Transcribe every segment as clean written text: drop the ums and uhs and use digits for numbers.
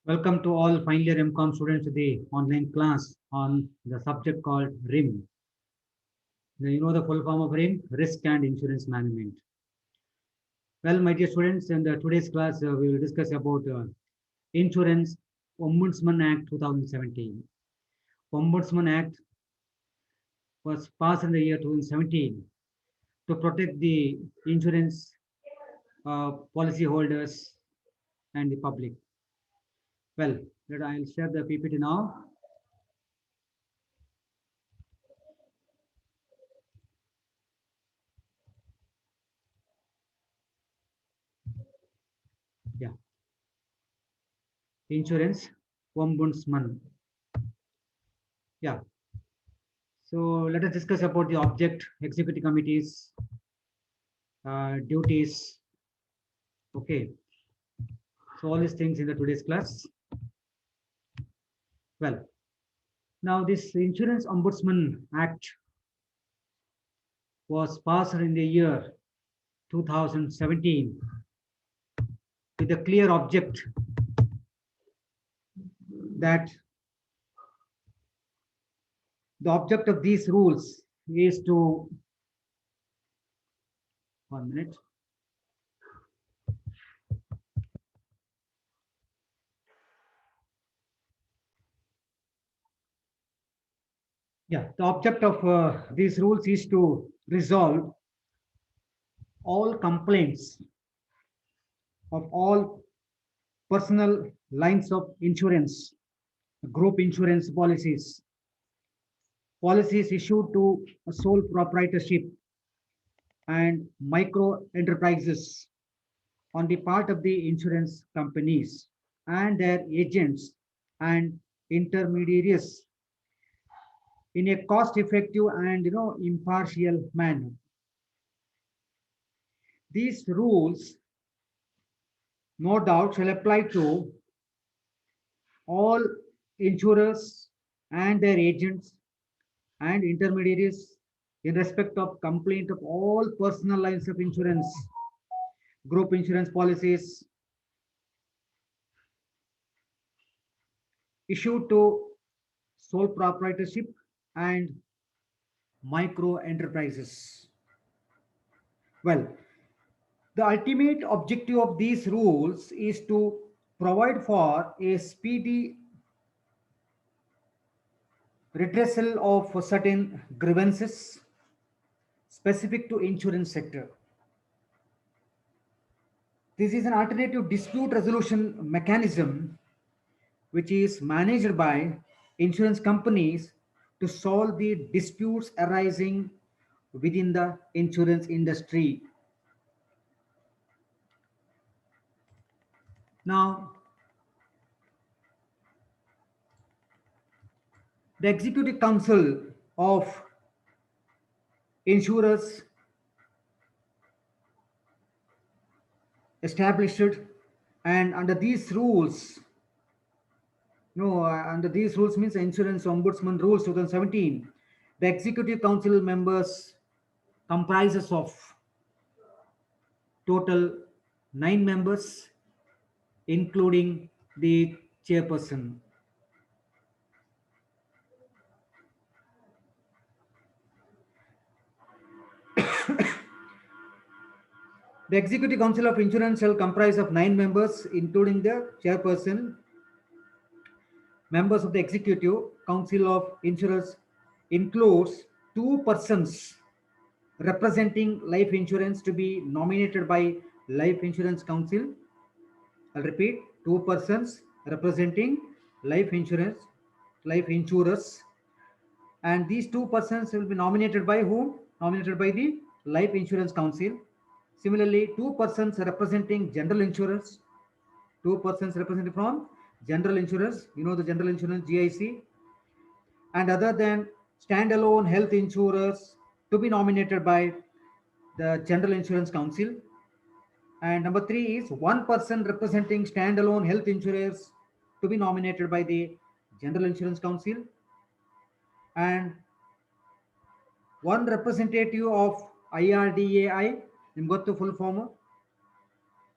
Welcome to all final year MCOM students to the online class on the subject called RIM. Now, you know the full form of RIM, Risk and Insurance Management. Well, my dear students, in today's class, we will discuss about Insurance Ombudsman Act 2017. Ombudsman Act was passed in the year 2017 to protect the insurance policy holders and the public. Well, I'll share the PPT now. Yeah, Insurance Ombudsman. Yeah, so let us discuss about the object, executive committees, duties. Okay, so all these things in the today's class. Well, now this Insurance Ombudsman Act was passed in the year 2017 with a clear object that the object of these rules is to 1 minute. Yeah, the object of these rules is to resolve all complaints of all personal lines of insurance, group insurance policies, policies issued to sole proprietorship and micro enterprises on the part of the insurance companies and their agents and intermediaries in a cost effective and impartial manner. These rules no doubt shall apply to all insurers and their agents and intermediaries in respect of complaint of all personal lines of insurance, group insurance policies issued to sole proprietorship and micro enterprises. Well, the ultimate objective of these rules is to provide for a speedy redressal of certain grievances specific to insurance sector. This is an alternative dispute resolution mechanism which is managed by insurance companies to solve the disputes arising within the insurance industry. Now, the Executive Council of Insurers established, and under these rules, under these rules means Insurance Ombudsman Rules 2017, the Executive Council members comprises of total 9 members, including the chairperson. The Executive Council of Insurance shall comprise of 9 members, including the chairperson. Members of the Executive Council of Insurers includes 2 persons representing life insurance to be nominated by Life Insurance Council. I'll repeat, 2 persons representing life insurance, life insurers, and these 2 persons will be nominated by whom? Nominated by the Life Insurance Council. Similarly, 2 persons representing general insurance, 2 persons represented from general insurance, the general insurance GIC, and other than standalone health insurers to be nominated by the General Insurance Council. And number 3 is 1 person representing standalone health insurers to be nominated by the General Insurance Council, and one representative of IRDAI, in got the full form,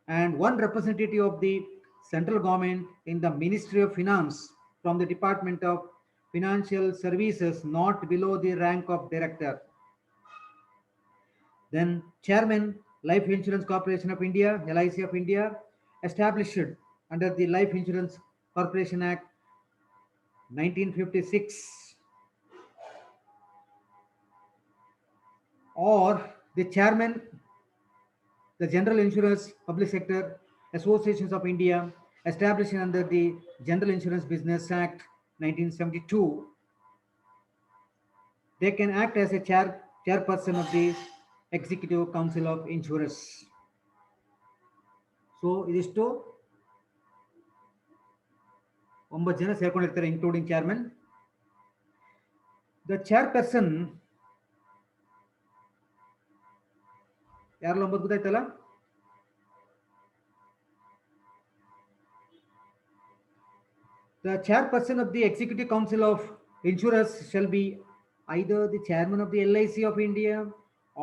and one representative of the central government in the Ministry of Finance from the Department of Financial Services not below the rank of director. Then Chairman, Life Insurance Corporation of India, LIC of India, established under the Life Insurance Corporation Act 1956, or the Chairman, the General Insurance Public Sector Associations of India, established under the General Insurance Business Act 1972. They can act as a chairperson of the Executive Council of Insurers. So idisto 9 ಜನ ಸೇರ್ಕೊಂಡಿರ್ತಾರೆ, including chairman. The chairperson ಯಾರಲ್ಲ 9 ಗೊತ್ತಾಯ್ತಲ್ಲ? The chairperson of the Executive Council of Insurers shall be either the chairman of the LIC of India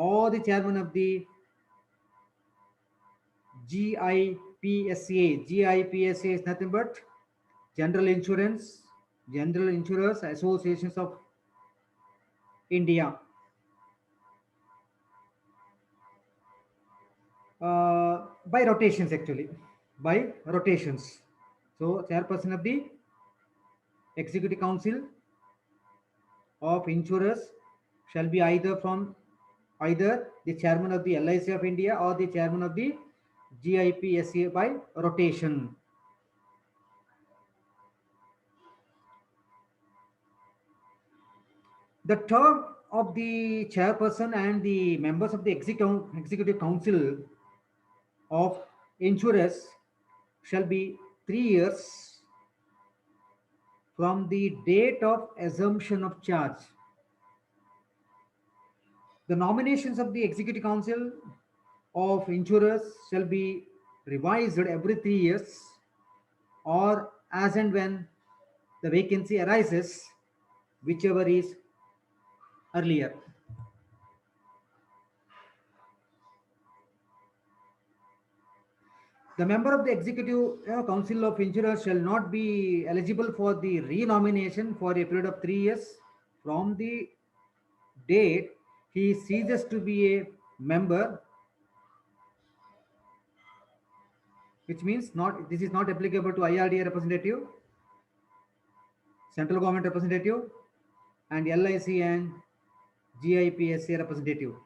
or the chairman of the GIPSA. GIPSA is nothing but General Insurers Associations of India. By rotations, actually, by rotations. So chairperson of the Executive Council of Insurers shall be either the chairman of the LIC of India or the chairman of the GIPSA by rotation. The term of the chairperson and the members of the Executive Council of Insurers shall be 3 years from the date of assumption of charge. The nominations of the Executive Council of Insurers shall be revised every 3 years or as and when the vacancy arises, whichever is earlier. The member of the Executive Council of Insurers shall not be eligible for the renomination for a period of 3 years from the date he ceases to be a member, which means this is not applicable to IRDA representative, central government representative, and LIC and GIPSA representative.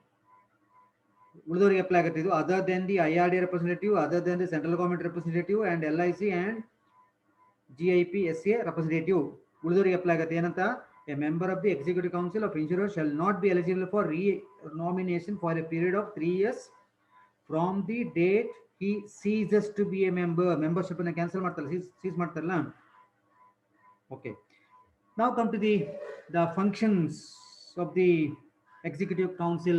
ಉಳಿದವರಿಗೆ apply ಆಗುತ್ತೆ ಇದು. Other than the IRDA representative, other than the central government representative and LIC and GIPSA representative, ಉಳಿದವರಿಗೆ apply ಆಗುತ್ತೆ. ಏನಂತ? A member of the Executive Council of Insurers shall not be eligible for re-nomination for a period of 3 years from the date he ceases to be a member. Membership ಅನ್ನು cancel ಮಾಡ್ತಾರಲ್ಲ, seize ಮಾಡ್ತಾರಲ್ಲ. Okay. Now come to the functions of the Executive Council.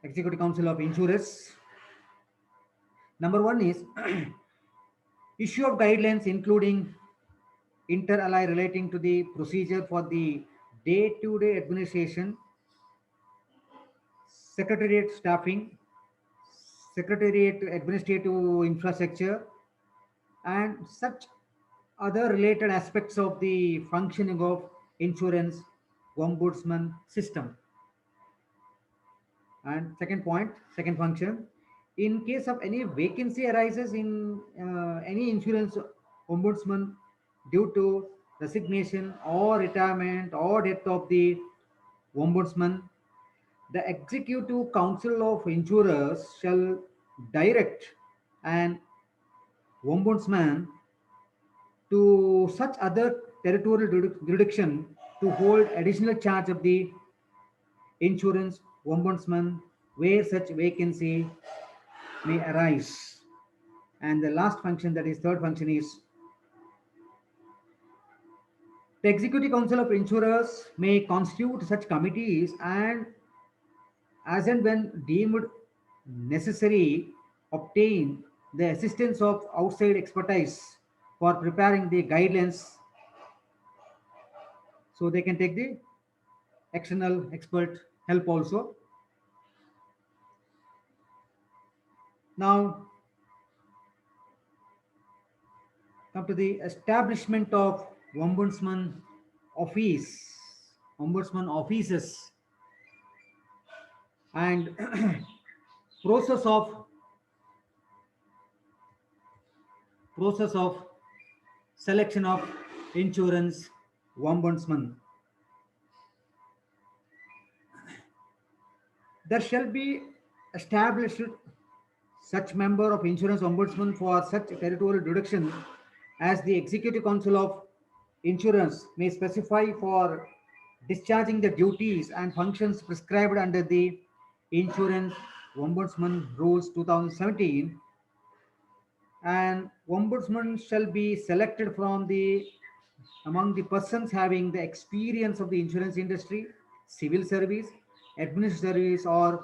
Executive Council of Insurers. Number 1 is issue of guidelines including inter alia relating to the procedure for the day-to-day administration, secretariat staffing, secretariat administrative infrastructure, and such other related aspects of the functioning of insurance ombudsman system. And second function, in case of any vacancy arises in any insurance ombudsman due to resignation or retirement or death of the ombudsman, the Executive Council of Insurers shall direct an ombudsman to such other territorial jurisdiction to hold additional charge of the insurance ombudsman where such vacancy may arise. And the last function, that is third function, is the Executive Council of Insurers may constitute such committees and as and when deemed necessary obtain the assistance of outside expertise for preparing the guidelines, so they can take the external expert help also. Now, come to the establishment of ombudsman office, ombudsman offices, and process of process of selection of insurance ombudsman. There shall be established such member of insurance ombudsman for such territorial jurisdiction as the executive council of insurance may specify for discharging the duties and functions prescribed under the insurance ombudsman rules 2017. And ombudsman shall be selected from the among the persons having the experience of the insurance industry, civil service, administrative service, or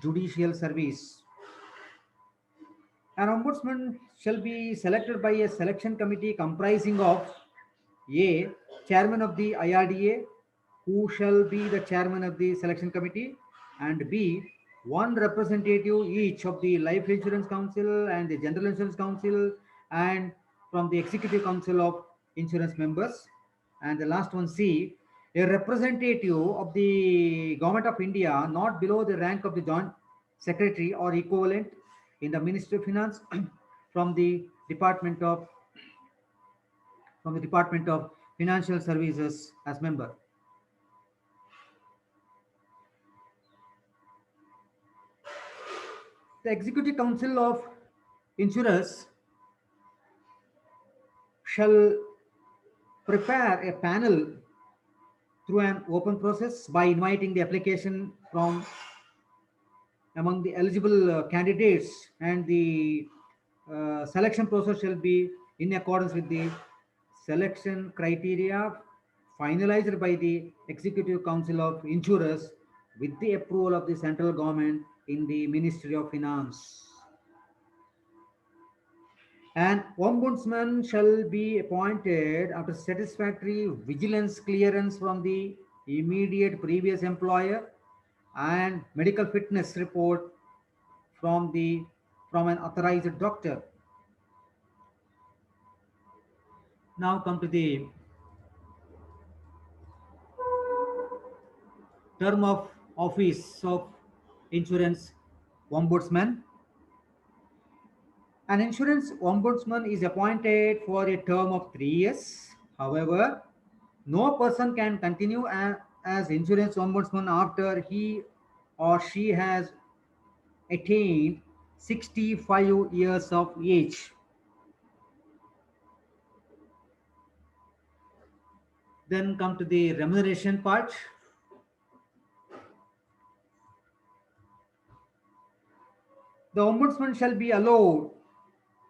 judicial service. An ombudsman shall be selected by a selection committee comprising of A. Chairman of the IRDA, who shall be the chairman of the selection committee, and B. One representative each of the Life Insurance Council and the General Insurance Council and from the Executive Council of Insurance members. And the last one, C. A representative of the Government of India not below the rank of the Joint Secretary or equivalent in the Ministry of Finance from the Department of Financial Services as member. The Executive Council of Insurers shall prepare a panel through an open process by inviting the application from among the eligible candidates, and the selection process shall be in accordance with the selection criteria finalized by the Executive Council of Insurers with the approval of the central government in the Ministry of Finance. An ombudsman shall be appointed after satisfactory vigilance clearance from the immediate previous employer and medical fitness report from an authorized doctor. Now come to the term of office of insurance ombudsman. An insurance ombudsman is appointed for a term of 3 years. However, no person can continue as insurance ombudsman after he or she has attained 65 years of age. Then come to the remuneration part. The ombudsman shall be allowed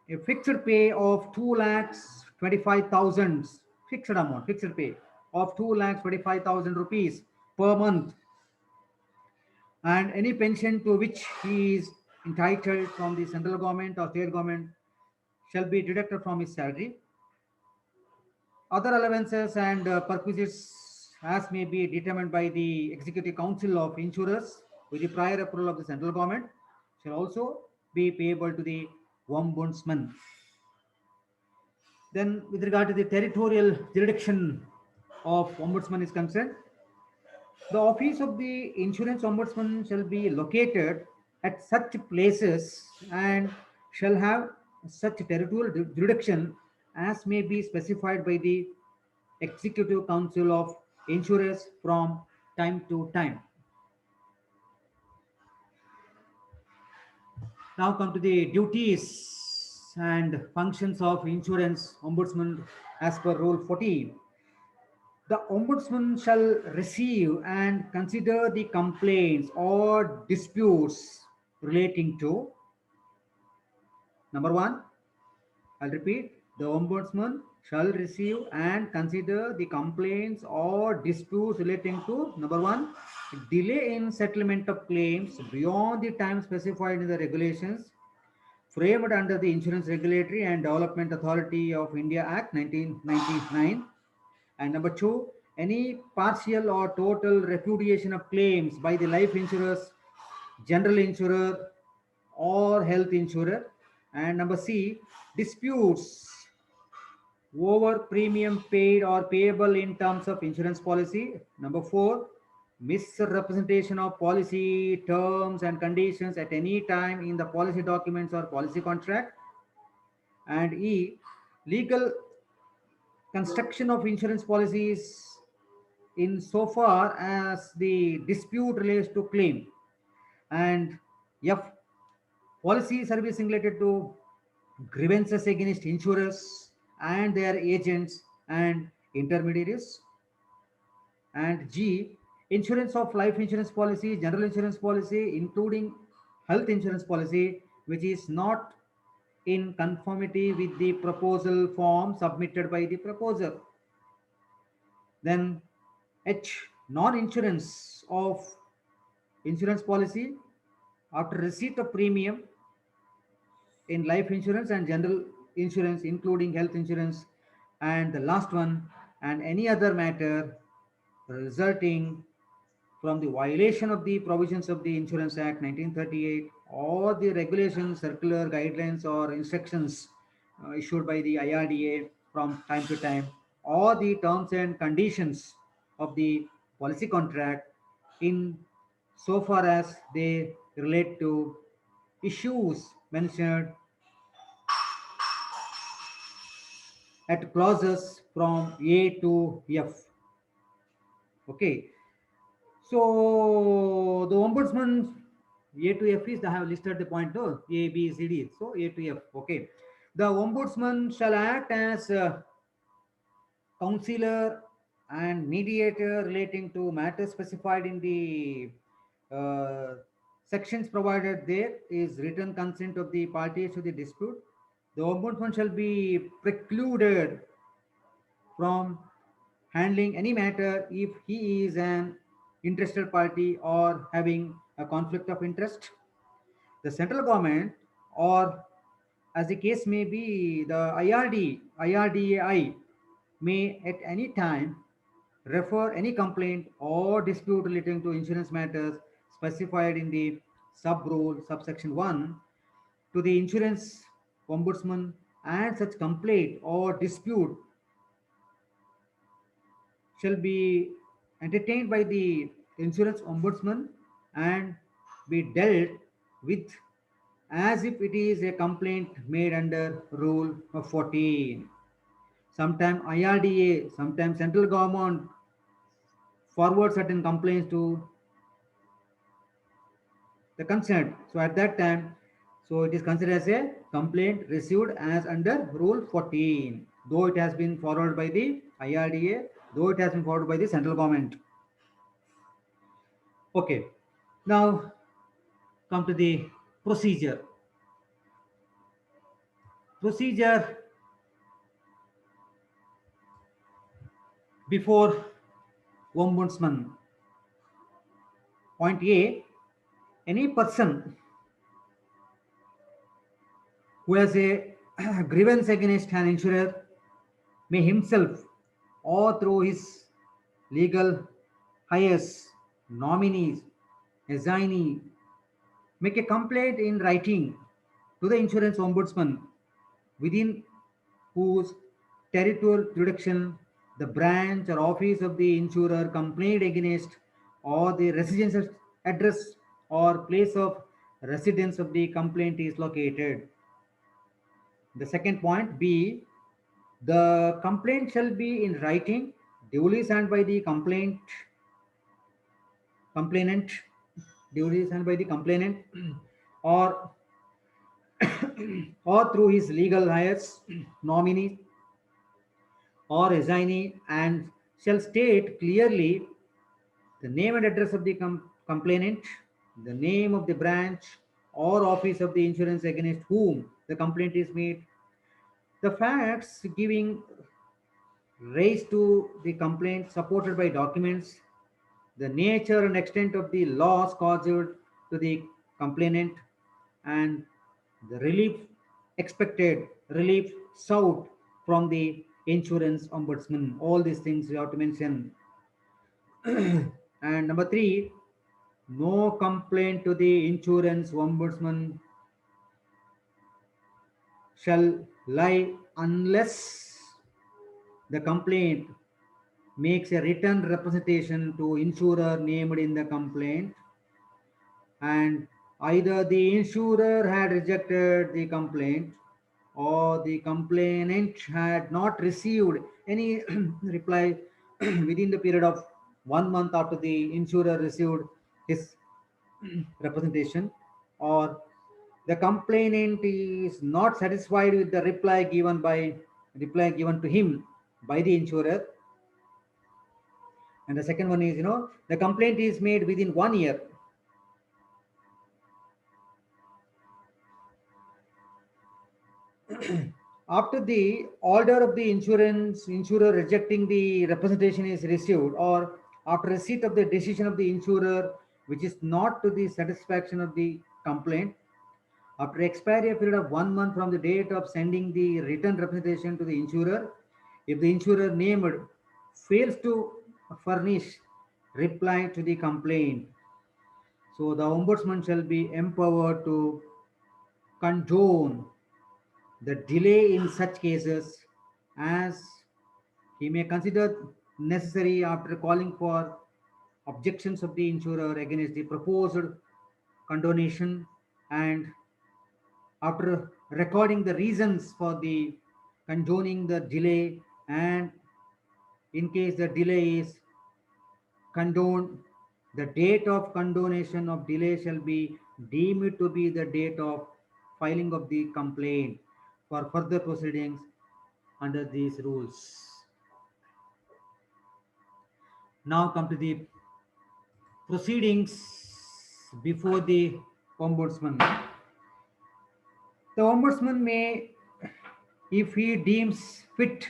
a fixed pay of 2,25,000, fixed pay of 2,25,000 rupees per month, and any pension to which he is entitled from the central government or state government shall be deducted from his salary. Other allowances and perquisites as may be determined by the Executive Council of Insurers with the prior approval of the central government shall also be payable to the ombudsman. Then with regard to the territorial jurisdiction of ombudsman is concerned, the office of the insurance ombudsman shall be located at such places and shall have such territorial jurisdiction as may be specified by the Executive Council of Insurers from time to time. Now come to the duties and functions of insurance ombudsman as per Rule 14. The ombudsman shall receive and consider the complaints or disputes relating to, number one, I'll repeat, the ombudsman shall receive and consider the complaints or disputes relating to, number one, delay in settlement of claims beyond the time specified in the regulations framed under the Insurance Regulatory and Development Authority of India Act 1999. And number two, any partial or total repudiation of claims by the life insurers, general insurer, or health insurer. And number C, disputes over premium paid or payable in terms of insurance policy. Number 4, misrepresentation of policy terms and conditions at any time in the policy documents or policy contract. And E, legal construction of insurance policies in so far as the dispute relates to claim. And F, policy servicing related to grievances against insurers and their agents and intermediaries. And G, insurance of life insurance policy, general insurance policy, including health insurance policy, which is not in conformity with the proposal form submitted by the proposer. Then H, non-insurance of insurance policy after receipt of premium in life insurance and general insurance, including health insurance. And the last one, and any other matter resulting from the violation of the provisions of the Insurance Act 1938 or the regulations, circular guidelines, or instructions issued by the IRDA from time to time, or the terms and conditions of the policy contract in so far as they relate to issues mentioned at clauses from A to F. Okay, so the ombudsman A to F is, I have listed the point, oh, A, B, C, D. So A to F. Okay, the ombudsman shall act as a counselor and mediator relating to matters specified in the sections provided there is written consent of the parties to the dispute. The ombudsman shall be precluded from handling any matter if he is an interested party or having a conflict of interest. The central government, or as the case may be, the IRDAI may at any time refer any complaint or dispute relating to insurance matters specified in the sub rule subsection 1 to the insurance ombudsman, and such complaint or dispute shall be entertained by the insurance ombudsman and be dealt with as if it is a complaint made under Rule 14. Sometimes IRDA, sometimes central government forward certain complaints to the concerned. So at that time, so it is considered as a complaint received as under Rule 14, though it has been forwarded by the IRDA, though it has been forwarded by the central government. Okay, now come to the procedure. Procedure before ombudsman. Point A, any person who has a grievance against an insurer may himself or through his legal heirs, nominees, assignee, make a complaint in writing to the insurance ombudsman within whose territorial jurisdiction the branch or office of the insurer complained against, or the residence address or place of residence of the complaint is located. The second point, B, the complaint shall be in writing, duly signed by the complainant, duly signed by the complainant, or or through his legal heirs, nominee, or assignee, and shall state clearly the name and address of the complainant, the name of the branch or office of the insurance against whom the complaint is made, the facts giving rise to the complaint supported by documents, the nature and extent of the loss caused to the complainant, and the relief expected, relief sought from the insurance ombudsman. All these things you have to mention And number three, no complaint to the insurance ombudsman shall lie unless the complaint makes a written representation to insurer named in the complaint, and either the insurer had rejected the complaint or the complainant had not received any reply within the period of 1 month after the insurer received his representation, or the complainant is not satisfied with the reply given to him by the insurer. And the second one is, the complaint is made within 1 year. After the order of the insurer rejecting the representation is received, or after receipt of the decision of the insurer which is not to the satisfaction of the complaint, after expiry a period of 1 month from the date of sending the written representation to the insurer, if the insurer named fails to furnish reply to the complaint, so the ombudsman shall be empowered to condone the delay in such cases as he may consider necessary after calling for objections of the insurer against the proposed condonation, and after recording the reasons for the condoning the delay, and in case the delay is condoned, the date of condonation of delay shall be deemed to be the date of filing of the complaint for further proceedings under these rules. Now come to the proceedings before the ombudsman. The ombudsman may, if he deems fit,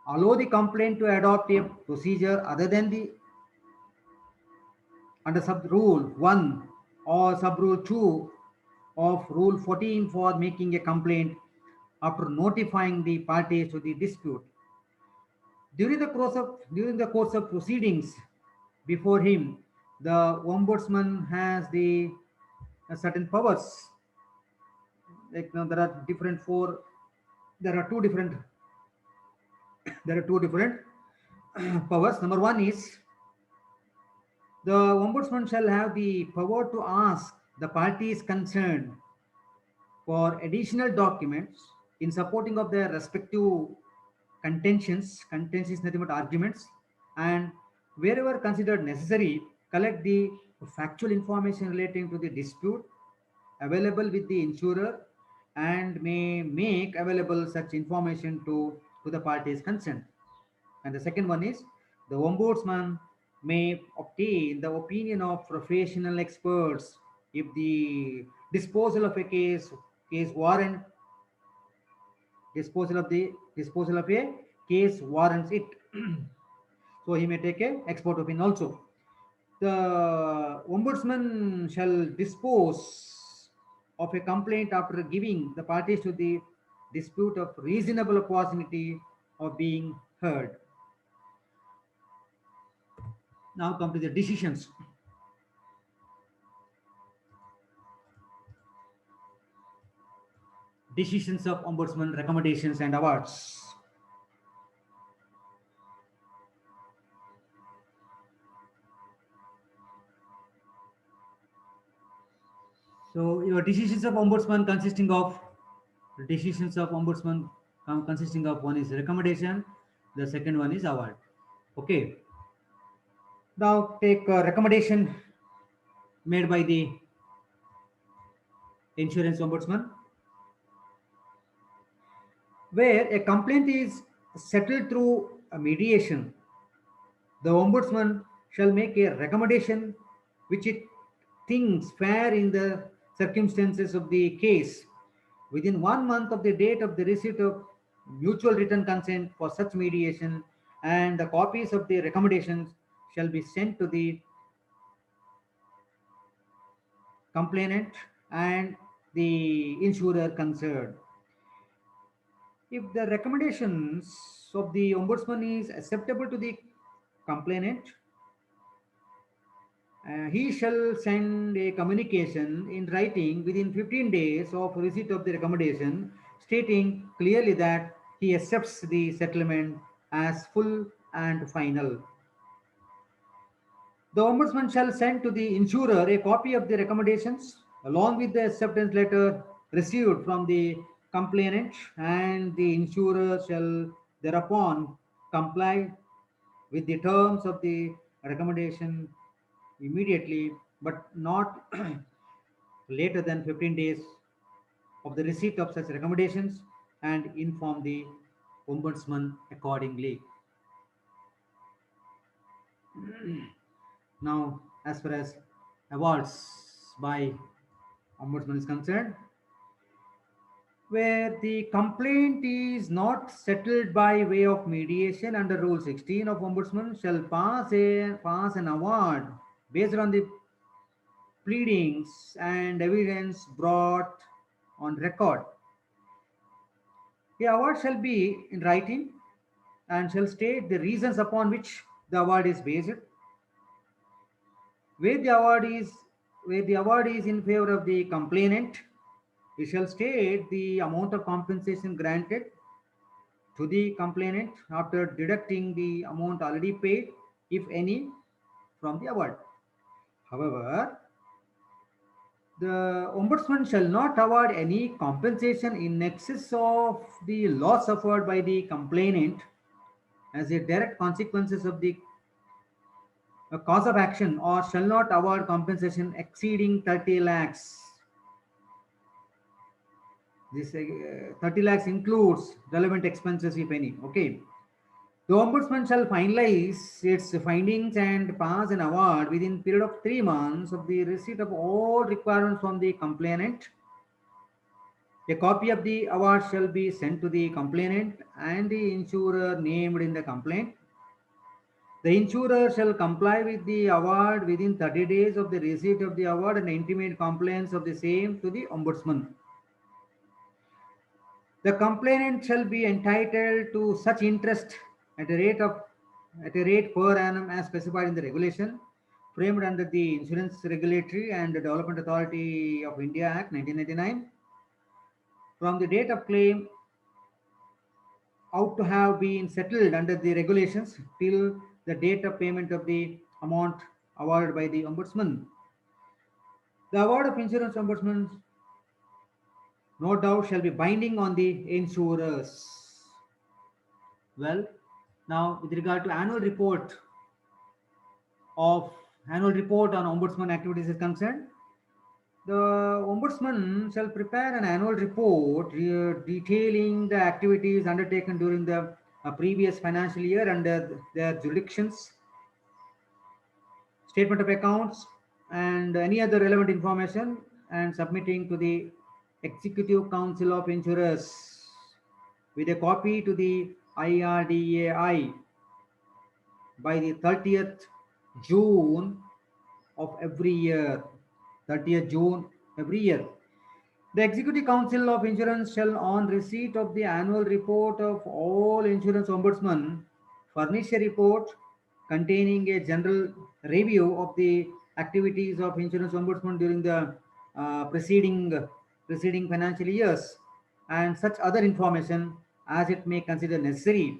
allow the complaint to adopt a procedure other than the under sub rule 1 or sub rule 2 of rule 14 for making a complaint after notifying the parties to the dispute. During the course of proceedings before him, the ombudsman has the certain powers. Like now, there are two different there are two different powers. Number one is the ombudsman shall have the power to ask the parties concerned for additional documents in supporting of their respective contentions. Contention is nothing but arguments, and wherever considered necessary, collect the factual information relating to the dispute available with the insurer, and may make available such information to the parties concerned. And the second one is the ombudsman may obtain the opinion of professional experts if the disposal of a case warrant disposal of a case warrants it. So he may take a expert opinion also. The ombudsman shall dispose of a complaint after giving the parties to the dispute of reasonable opportunity of being heard. Now come to the decisions. Decisions of ombudsman, recommendations and awards. So your decisions of ombudsman consisting of one is recommendation, the second one is award. Okay. Now take a recommendation made by the insurance ombudsman, where a complaint is settled through a mediation. The ombudsman shall make a recommendation which it thinks fair in the circumstances of the case within 1 month of the date of the receipt of mutual written consent for such mediation, and the copies of the recommendations shall be sent to the complainant and the insurer concerned. If the recommendations of the ombudsman is acceptable to the complainant, he shall send a communication in writing within 15 days of receipt of the recommendation, stating clearly that he accepts the settlement as full and final. The Ombudsman shall send to the insurer a copy of the recommendations along with the acceptance letter received from the complainant, and the insurer shall thereupon comply with the terms of the recommendation immediately, but not later than 15 days of the receipt of such recommendations, and inform the Ombudsman accordingly. Now, as far as awards by Ombudsman is concerned, where the complaint is not settled by way of mediation under Rule 16 of Ombudsman, shall pass an award based on the pleadings and evidence brought on record. The award shall be in writing and shall state the reasons upon which the award is based. Where the award is where the award is in favor of the complainant, it shall state the amount of compensation granted to the complainant after deducting the amount already paid, if any, from the award. However, the Ombudsman shall not award any compensation in excess of the loss suffered by the complainant as a direct consequences of the cause of action, or shall not award compensation exceeding 30 lakhs. This 30 lakhs includes relevant expenses, if any. Okay. The Ombudsman shall finalize its findings and pass an award within period of 3 months of the receipt of all requirements from the complainant. A copy of the award shall be sent to the complainant and the insurer named in the complaint. The insurer shall comply with the award within 30 days of the receipt of the award and intimate compliance of the same to the Ombudsman. The complainant shall be entitled to such interest at a rate per annum as specified in the regulation framed under the Insurance Regulatory and Development Authority of India Act 1999 from the date of claim out to have been settled under the regulations till the date of payment of the amount awarded by the Ombudsman. The award of insurance ombudsman, no doubt, shall be binding on the insurers. Well, now with regard to of annual report on ombudsman activities is concerned, the ombudsman shall prepare an annual report detailing the activities undertaken during the previous financial year under their jurisdictions, statement of accounts, and any other relevant information, and submitting to the Executive Council of Insurers with a copy to the IRDAI by the 30th June of every year. 30th June every year. The Executive Council of Insurance shall, on receipt of the annual report of all insurance ombudsmen, furnish a report containing a general review of the activities of insurance ombudsman during the preceding financial years, and such other information as it may consider necessary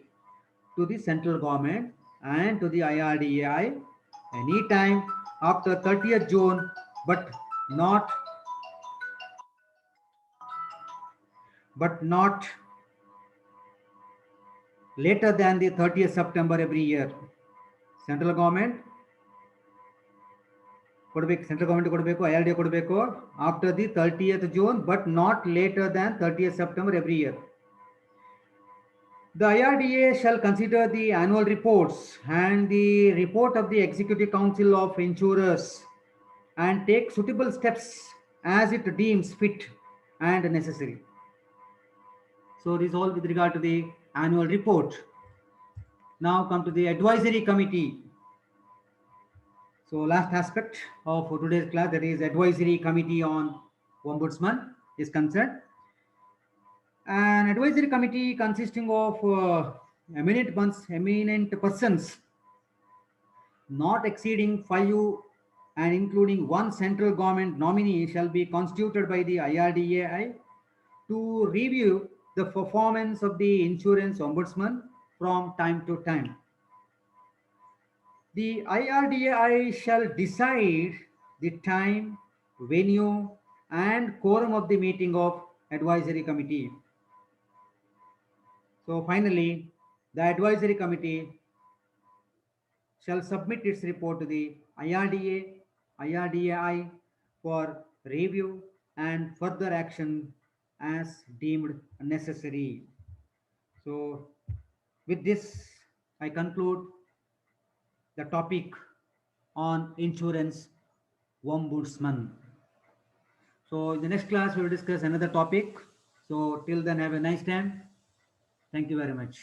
to the central government and to the IRDAI anytime after 30th June, but not not later than the 30th September every year. Central government ಕೊಡಬೇಕು, central government ಕೊಡಬೇಕು, IRDA ಕೊಡಬೇಕು after the 30th June, but not later than 30th September every year. The IRDA shall consider the annual reports and the report of the Executive Council of Insurers and take suitable steps as it deems fit and necessary. So this is all with regard to the annual report. Now come to the advisory committee. So last aspect of today's class, that is advisory committee on ombudsman is concerned. An advisory committee consisting of eminent persons not exceeding 5 and including one central government nominee shall be constituted by the IRDAI to review the performance of the insurance ombudsman from time to time. The IRDAI shall decide the time, venue, and quorum of the meeting of advisory committee. So finally, the advisory committee shall submit its report to the IRDAI for review and further action as deemed necessary. So with this, I conclude the topic on insurance ombudsman. So in the next class, we will discuss another topic. So till then, have a nice time. Thank you very much.